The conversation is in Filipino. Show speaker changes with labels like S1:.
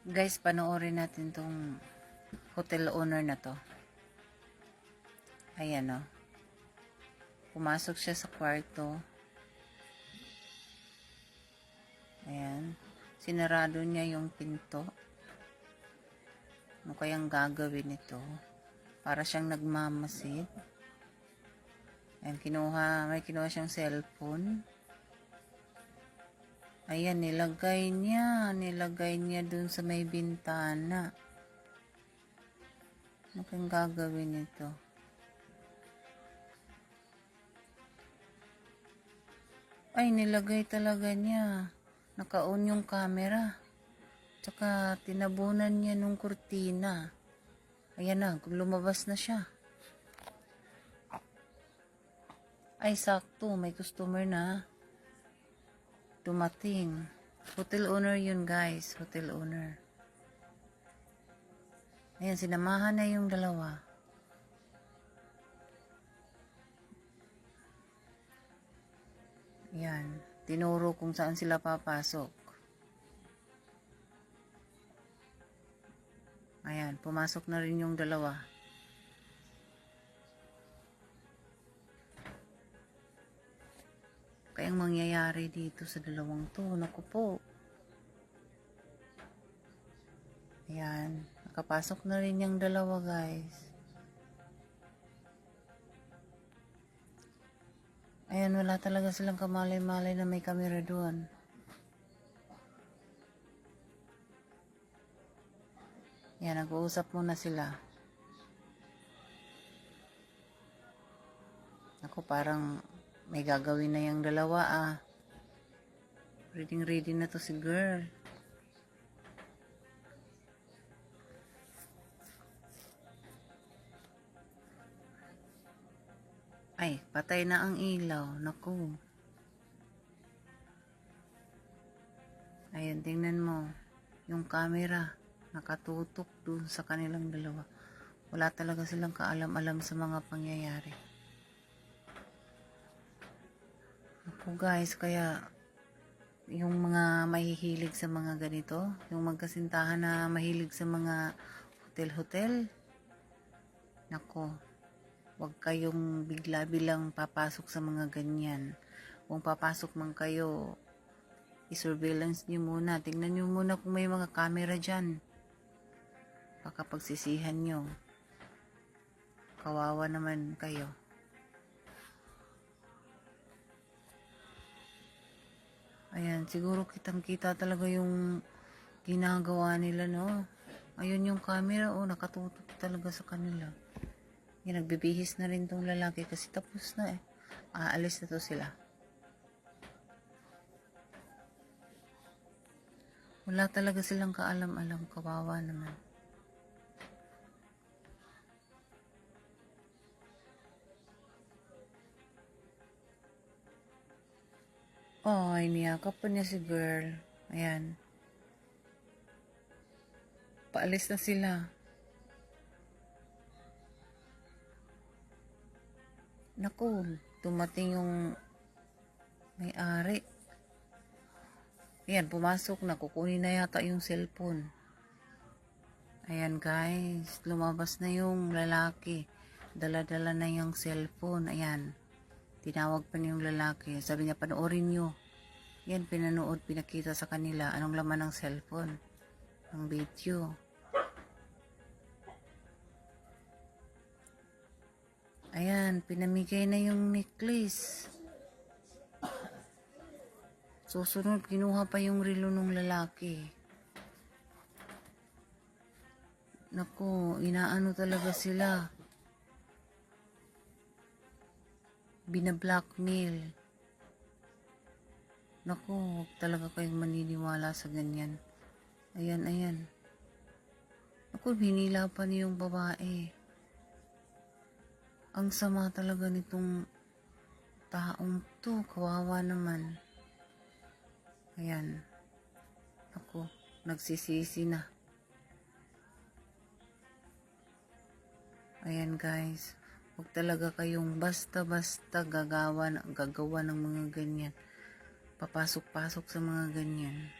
S1: Guys, panoorin natin tong hotel owner na to. Ayan o. Pumasok siya sa kwarto. Ayan. Sinarado niya yung pinto. Ano kayang gagawin ito? Para siyang nagmamasid. Ayan, may kinuha siyang cellphone. Ayan, nilagay niya dun sa may bintana. Ano kang gagawin nito? Ay, nilagay talaga niya. Naka-on yung camera. Tsaka, tinabunan niya nung kurtina. Ayan na, lumabas na siya. Ay, sakto, may customer na dumating. Hotel owner yun, guys. Hotel owner. Ayan, sinamahan na yung dalawa. Ayan, tinuro kung saan sila papasok. Ayan, pumasok na rin yung dalawa. Kayang mangyayari dito sa dalawang to, naku po. Ayan, nakapasok na rin yung dalawa, guys. Ayan, wala talaga silang kamalay-malay na may camera doon. Ayan, nag-uusap muna sila. Ako, parang may gagawin na yung dalawa ah. Ready na to si girl. Ay, patay na ang ilaw. Naku. Ayan, tingnan mo. Yung camera, nakatutok dun sa kanilang dalawa. Wala talaga silang kaalam-alam sa mga pangyayari. Naku guys, kaya yung mga mahihilig sa mga ganito, yung magkasintahan na mahilig sa mga hotel-hotel, naku, huwag kayong bigla-bilang papasok sa mga ganyan. Kung papasok man kayo, i-surveillance nyo muna. Tingnan nyo muna kung may mga camera dyan. Baka pagsisihan nyo. Kawawa naman kayo. Ayan, siguro kitang-kita talaga yung ginagawa nila, no? Ayun yung camera, oh, nakatutok talaga sa kanila. Yan, nagbibihis na rin tong lalaki kasi tapos na eh. Aalis na to sila. Wala talaga silang kaalam-alam, kawawa naman. Oh, ay niyakap pa niya si girl. Ayan. Paalis na sila. Naku, dumating yung may-ari. Ayan, pumasok na. Kukunin na yata yung cellphone. Ayan guys, lumabas na yung lalaki. Dala-dala na yung cellphone. Ayan, tinawag pa niya yung lalaki. Sabi niya, panoorin nyo. Yan, pinanood, pinakita sa kanila. Anong laman ng cellphone? Ang video. Ayan, pinamigay na yung necklace. Susunod, kinuha pa yung relo ng lalaki. Naku, inaano talaga sila. Bina-blackmail. Naku, huwag talaga kayong maniniwala sa ganyan. Ayan, ayan. Naku, hinila pa niya yung babae. Ang sama talaga nitong taong to. Kawawa naman. Ayan. Naku, nagsisisi na. Ayan guys. Huwag talaga kayong basta-basta gagawa ng mga ganyan. Papasok-pasok sa mga ganyan.